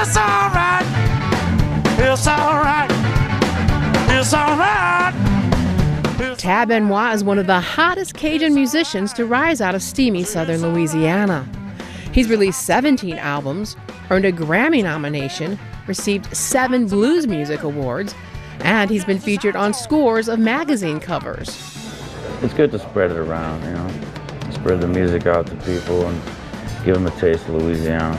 It's alright. It's alright. It's alright. Tab Benoit is one of the hottest Cajun musicians to rise out of steamy southern Louisiana. He's released 17 albums, earned a Grammy nomination, received 7 blues music awards, and he's been featured on scores of magazine covers. It's good to spread it around, you know, spread the music out to people and give them a taste of Louisiana.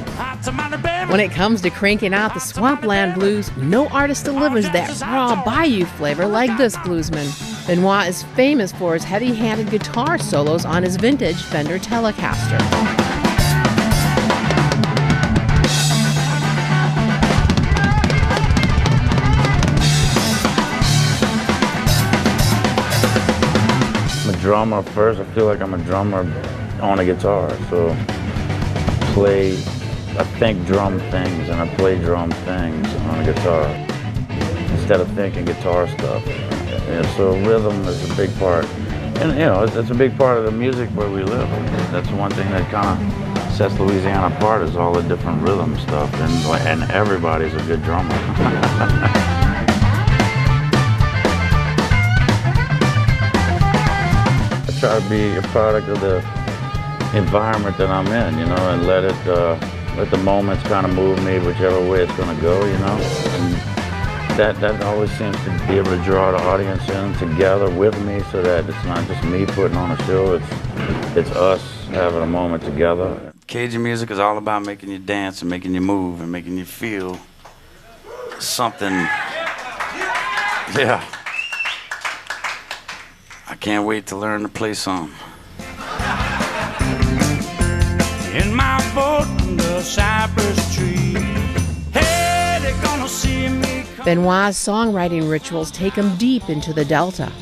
When it comes to cranking out the swampland blues, no artist delivers that raw Bayou flavor like this bluesman. Benoit is famous for his heavy-handed guitar solos on his vintage Fender Telecaster. I'm a drummer first. I feel like I'm a drummer on a guitar, so I think drum things and I play drum things on a guitar instead of thinking guitar stuff. Yeah, so rhythm is a big part, and you know, it's a big part of the music where we live. That's one thing that kind of sets Louisiana apart is all the different rhythm stuff, and everybody's a good drummer. I try to be a product of the environment that I'm in, you know, and let the moments kind of move me whichever way it's going to go, you know. And that always seems to be able to draw the audience in together with me, so that it's not just me putting on a show, it's us having a moment together. Cajun music is all about making you dance and making you move and making you feel something. Yeah. I can't wait to learn to play some. In my boat under cypress tree. Hey, they're gonna see me. Benoit's songwriting rituals take him deep into the Delta.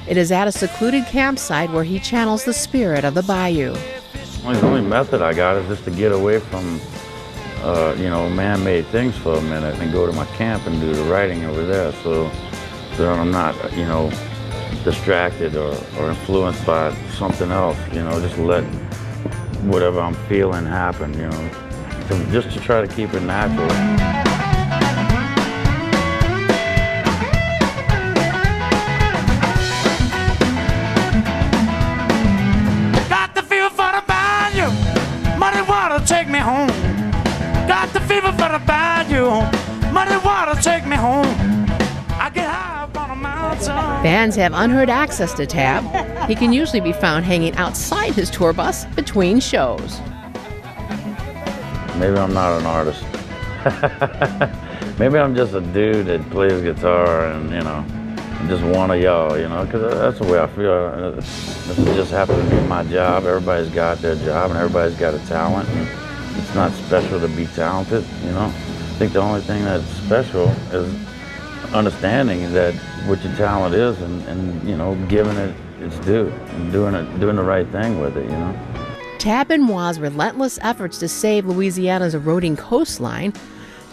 It is at a secluded campsite where he channels the spirit of the Bayou. The only method I got is just to get away from, you know, man-made things for a minute and go to my camp and do the writing over there, so that I'm not, you know, distracted or influenced by something else. You know, just let whatever I'm feeling happen, you know, just to try to keep it natural. Got the fever for the Bayou, muddy water take me home. Got the fever for the Bayou, muddy water take me home. I get high up on a mountain. Fans have unheard access to Tab. He can usually be found hanging outside his tour bus between shows. Maybe I'm not an artist. Maybe I'm just a dude that plays guitar and, you know, I'm just one of y'all, you know, because that's the way I feel. This just happens to be my job. Everybody's got their job and everybody's got a talent, and it's not special to be talented, you know. I think the only thing that's special is understanding that what your talent is and you know, giving it its due and doing the right thing with it, you know. Tab Benoit's relentless efforts to save Louisiana's eroding coastline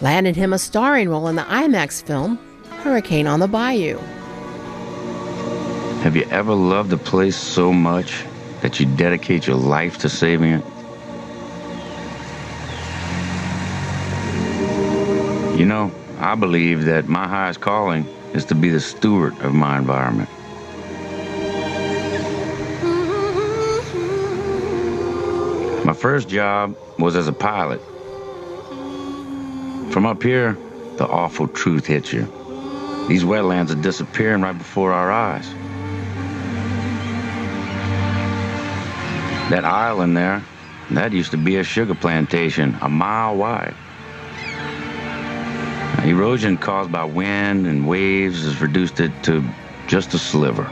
landed him a starring role in the IMAX film Hurricane on the Bayou. Have you ever loved a place so much that you dedicate your life to saving it? You know, I believe that my highest calling is to be the steward of my environment. My first job was as a pilot. From up here, the awful truth hits you. These wetlands are disappearing right before our eyes. That island there, that used to be a sugar plantation a mile wide. Erosion caused by wind and waves has reduced it to just a sliver.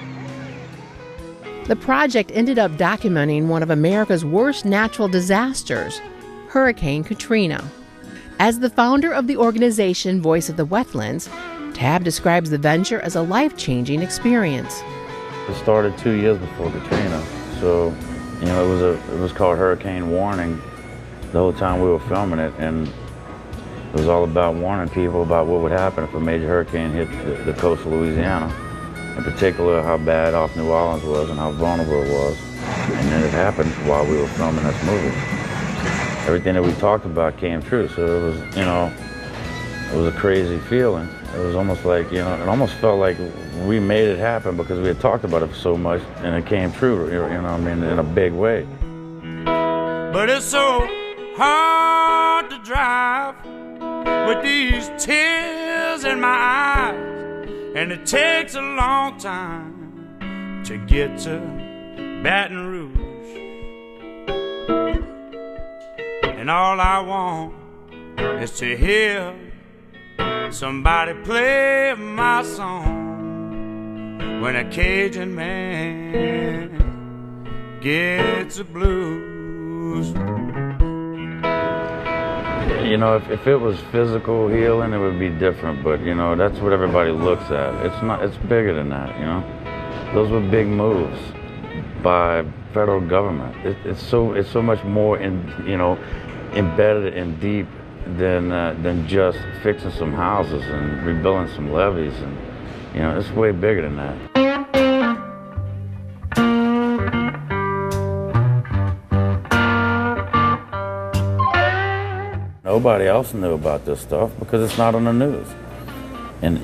The project ended up documenting one of America's worst natural disasters, Hurricane Katrina. As the founder of the organization Voice of the Wetlands, Tab describes the venture as a life-changing experience. It started 2 years before Katrina, so you know, it was called Hurricane Warning the whole time we were filming it, and it was all about warning people about what would happen if a major hurricane hit the coast of Louisiana, in particular how bad off New Orleans was and how vulnerable it was. And then it happened while we were filming this movie. Everything that we talked about came true, so it was, you know, It was a crazy feeling. It was almost like, it almost felt like we made it happen because we had talked about it so much and it came true, in a big way. But it's so hard to drive with these tears in my eyes, and it takes a long time to get to Baton Rouge. And all I want is to hear somebody play my song when a Cajun man gets the blues. If it was physical healing, it would be different, but that's what everybody looks at. It's bigger than that, Those were big moves by federal government. It's so much more embedded and deep than just fixing some houses and rebuilding some levees, and it's way bigger than that. Nobody else knew about this stuff because it's not on the news. And,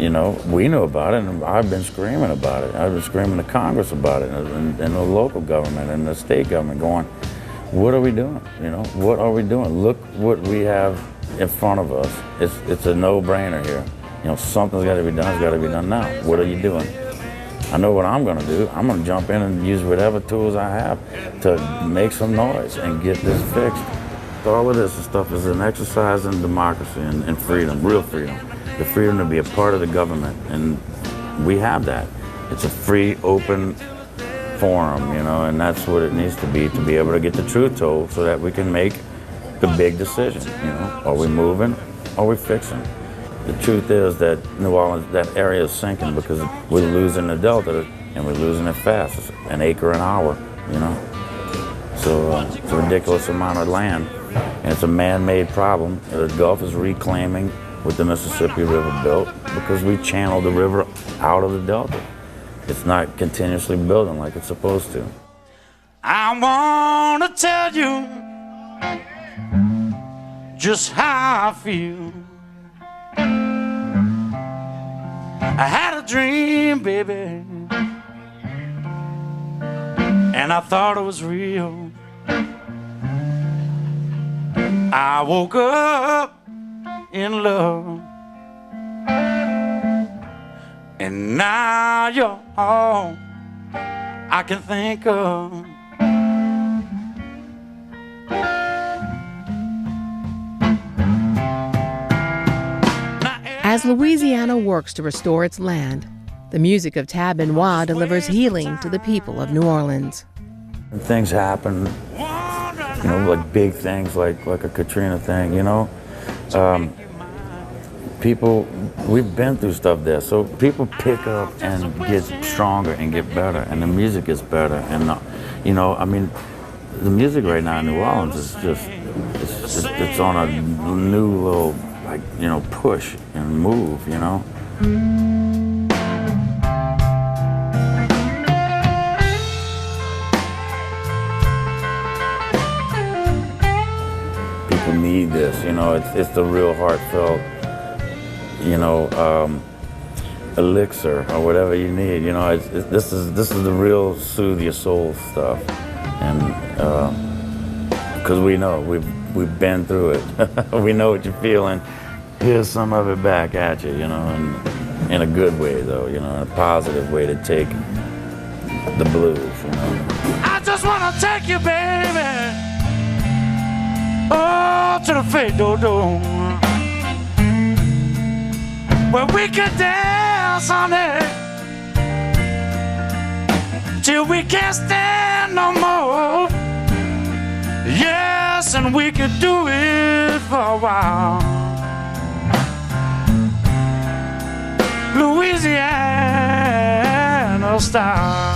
we knew about it, and I've been screaming about it. I've been screaming to Congress about it, and the local government and the state government going, what are we doing? What are we doing? Look what we have in front of us. It's a no-brainer here. Something's got to be done. It's got to be done now. What are you doing? I know what I'm going to do. I'm going to jump in and use whatever tools I have to make some noise and get this fixed. All of this stuff is an exercise in democracy and freedom, real freedom. The freedom to be a part of the government, and we have that. It's a free, open forum, and that's what it needs to be able to get the truth told so that we can make the big decision, Are we moving? Are we fixing? The truth is that New Orleans, that area is sinking because we're losing the Delta, and we're losing it fast. It's an acre an hour, So it's a ridiculous amount of land, and it's a man-made problem. The Gulf is reclaiming what the Mississippi River built because we channeled the river out of the Delta. It's not continuously building like it's supposed to. I want to tell you just how I feel. I had a dream, baby, and I thought it was real. I woke up in love, and now you're all I can think of. As Louisiana works to restore its land, the music of Tab Benoit delivers healing to the people of New Orleans. And things happen, like big things, like a Katrina thing, people, we've been through stuff there, so people pick up and get stronger and get better, and the music gets better, and the music right now in New Orleans is just, it's on a new little, push and move, People need this, it's the real heartfelt, elixir or whatever you need. This is the real soothe your soul stuff, and because we know we've been through it, we know what you're feeling. Here's some of it back at you, and in a good way though, in a positive way to take the blues. I just wanna take you, baby, oh, to the Fado, where we can dance on it till we can't stand no more. Yes, and we could do it for a while. Louisiana style.